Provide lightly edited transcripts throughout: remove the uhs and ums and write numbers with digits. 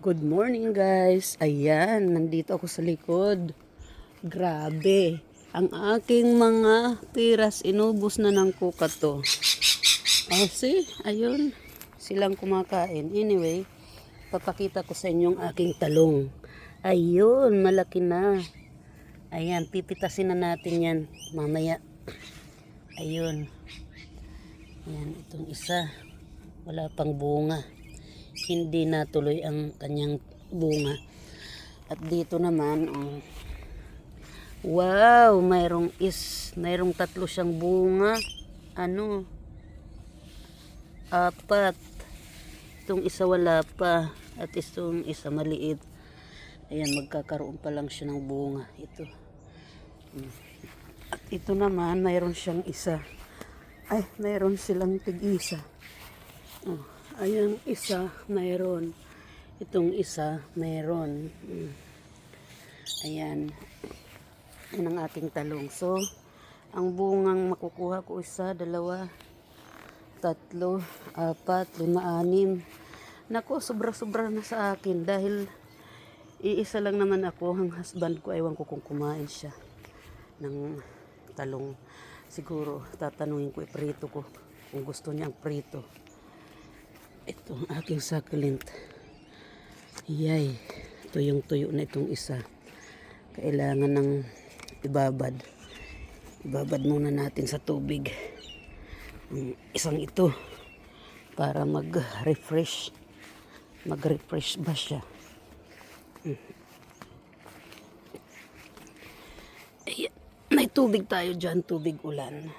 Good morning guys. Ayan, nandito ako sa likod. Grabe. Ang aking mga piras inubos na ng kuka to. Oh, see? Ayun. Silang kumakain. Anyway, papakita ko sa inyo ang aking talong. Ayun, malaki na. Ayan, pipitasin na natin yan mamaya. Ayun. Ayan, itong isa. Wala pang bunga. Hindi natuloy ang kanyang bunga. At dito naman, wow, mayroong tatlo siyang bunga. Apat. Itong isa wala pa. At itong isa maliit. Ayan, magkakaroon pa lang siya ng bunga. Ito. At ito naman, mayroon siyang isa. Ay, mayroon silang tig-isa. Oh. Ayan, isa, mayroon. Itong isa, mayroon. Ayan. Yan ang ating talong. So, ang bungang makukuha ko isa, dalawa, tatlo, apat, lima, anim. Naku, sobra-sobra na sa akin dahil iisa lang naman ako. Ang husband ko, ewan ko kung kumain siya ng talong. Siguro, tatanungin ko, iprito ko kung gusto niyang prito. Ito ang aking succulent. Yay. Tuyong-tuyo na itong isa. Kailangan ng ibabad. Ibabad muna natin sa tubig. Isang ito. Para mag-refresh. Mag-refresh ba siya? Ayan. May tubig tayo dyan. Tubig ulan.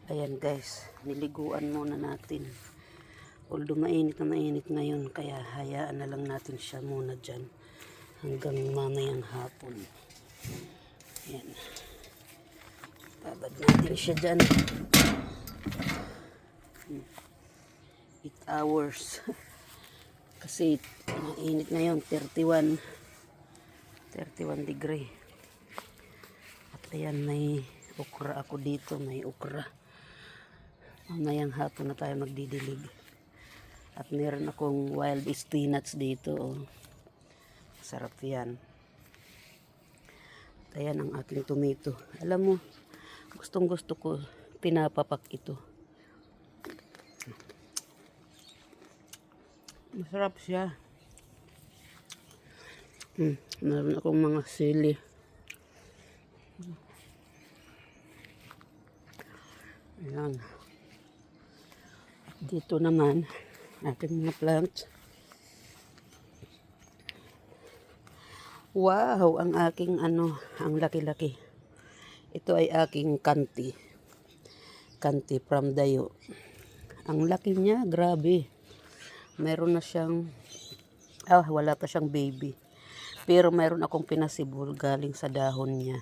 Ayan guys. Niliguan muna natin. Although mainit na mainit ngayon, kaya hayaan na lang natin siya muna dyan hanggang mamayang hapon. Ayan. Babad natin siya dyan. 8 hours. Kasi mainit ngayon, 31 degree. At ayan, may okra ako dito, may okra. Mamayang hapon na tayo magdidilig. At meron akong wild spinach dito. Oh. Sarap yan. At ayan ang aking tomato. Alam mo, gustong gusto ko, pinapapak ito. Masarap siya. Meron akong mga sili. Ayan. Dito naman, ating mga plants. Wow, ang aking ang laki-laki. Ito ay aking kanti. Kanti from Dayo. Ang laki niya, grabe. Meron na siyang, wala pa siyang baby. Pero meron akong pinasibol galing sa dahon niya.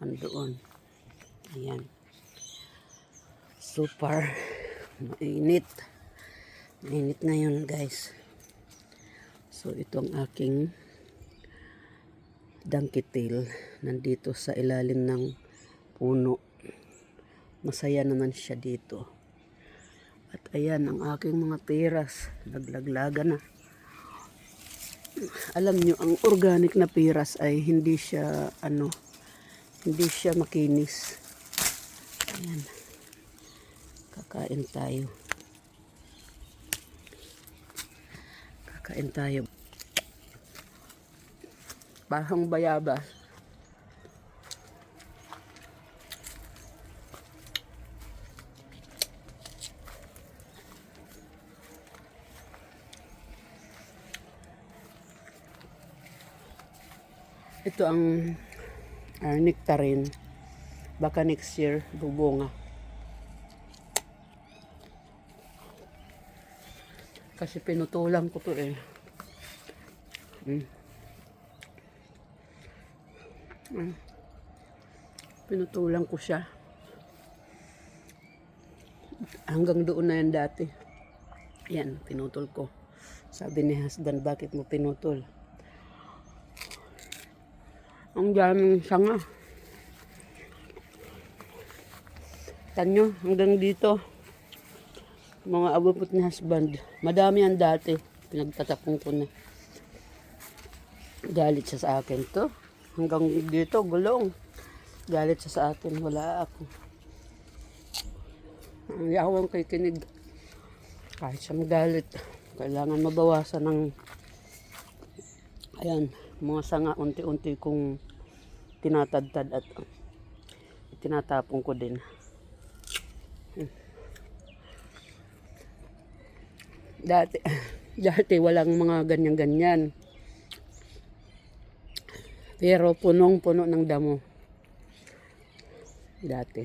Andoon. Ayan. Super mainit. Mainit ngayon guys. So ito ang aking dangkitil. Nandito sa ilalim ng puno. Masaya naman siya dito. At ayan ang aking mga piras. Naglaglaga na. Alam nyo, ang organic na piras ay hindi siya hindi siya makinis. Ayan. Kakain tayo. Kakain tayo. Parang bayabas. Ito ang nectarine. Baka next year bubunga. Kasi pinutulan ko to eh. Pinutulan ko siya. Hanggang doon na yan dati. Yan, pinutol ko. Sabi ni husband, bakit mo pinutol? Ang daming sanga. Tanyo, hanggang dito. Mga abupot ni husband. Madami yan dati. Pinagtatapong ko na. Galit siya sa akin to. Hanggang dito, gulong. Galit siya sa akin. Wala ako. Hindi ako ang kikinig. Kahit siya magalit. Kailangan mabawasan ng ayan, mga sanga unti-unti kong tinatadtad at tinatapong ko din. Dati walang mga ganyan-ganyan. Pero punong-puno ng damo. Dati.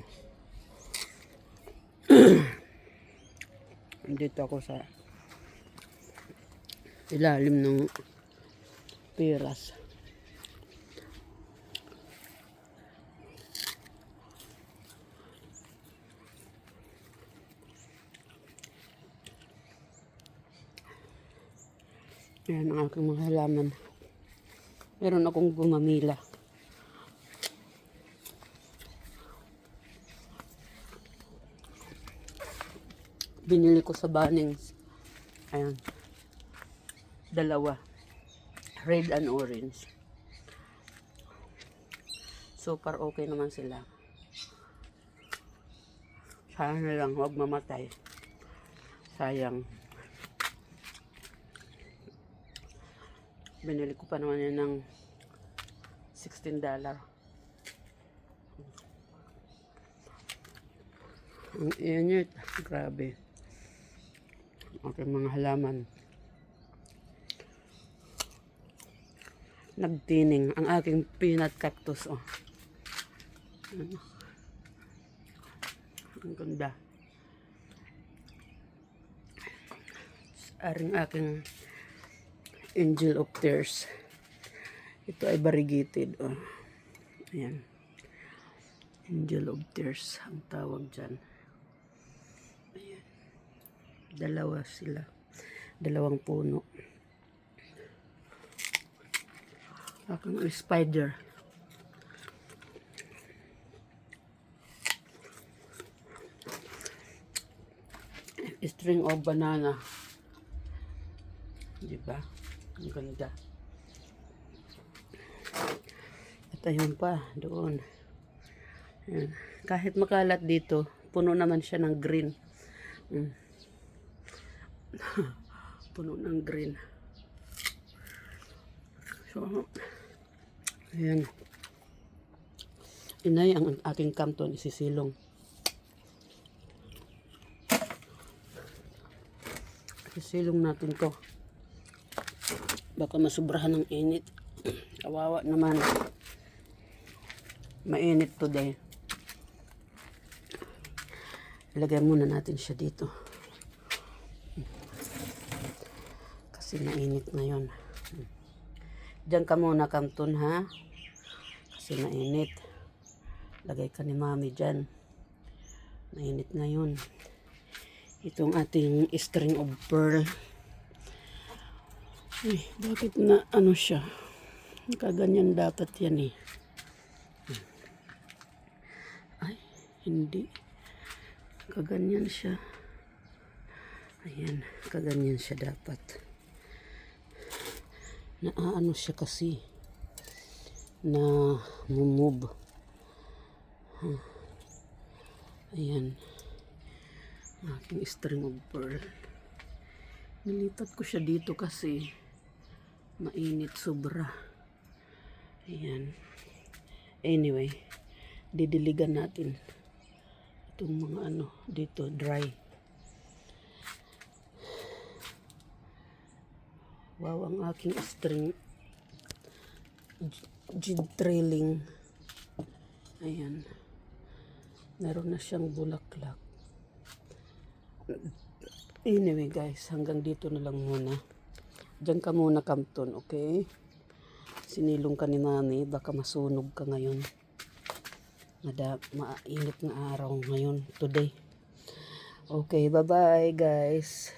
Dito ako sa ilalim ng piras. Ayan ang aking mga halaman. Meron akong gumamila. Binili ko sa Bunnings. Ayan. 2. Red and orange. Super okay naman sila. Sana lang huwag mamatay. Sayang. Binili ko pa naman yun ng $16. Ang init. Grabe. Okay, mga halaman. Nagtining ang aking peanut cactus. Oh. Ang ganda. Aring aking angel of tears. Ito ay variegated. Oh. Ayan. Angel of tears ang tawag dyan. Ayan. 2 sila. 2 puno. Aking spider. String of banana. Diba? Ang ganda. At ayun pa, doon. Ayan. Kahit makalat dito, puno naman siya ng green. Puno ng green. So, ayan. Inay, ang aking kamton isisilong. Isisilong natin to. Baka masubrahan ng init. Kawawa naman. Mainit today. Ilagay muna natin siya dito. Kasi mainit ngayon. Diyan ka muna, kamton, ha? Kasi mainit. Lagay ka ni mami dyan. Mainit ngayon. Itong ating string of pearl. Ay, bakit na ano siya? Kaganyan dapat yan eh. Ay, hindi. Kaganyan siya. Ayan, kaganyan siya dapat. Naaano siya kasi. Na mumove. Ayan. Aking string of pearl. Nilipat ko siya dito kasi mainit sobra. Ayan. Anyway, didiligan natin itong mga ano dito, dry. Wow, ang aking string jig trailing. Ayan. Meron na siyang bulaklak. Anyway guys, hanggang dito na lang muna. Diyan ka muna, kamton, okay? Sinilong ka ni mami, baka masunog ka ngayon. Mainit na araw ngayon, today. Okay, bye-bye guys.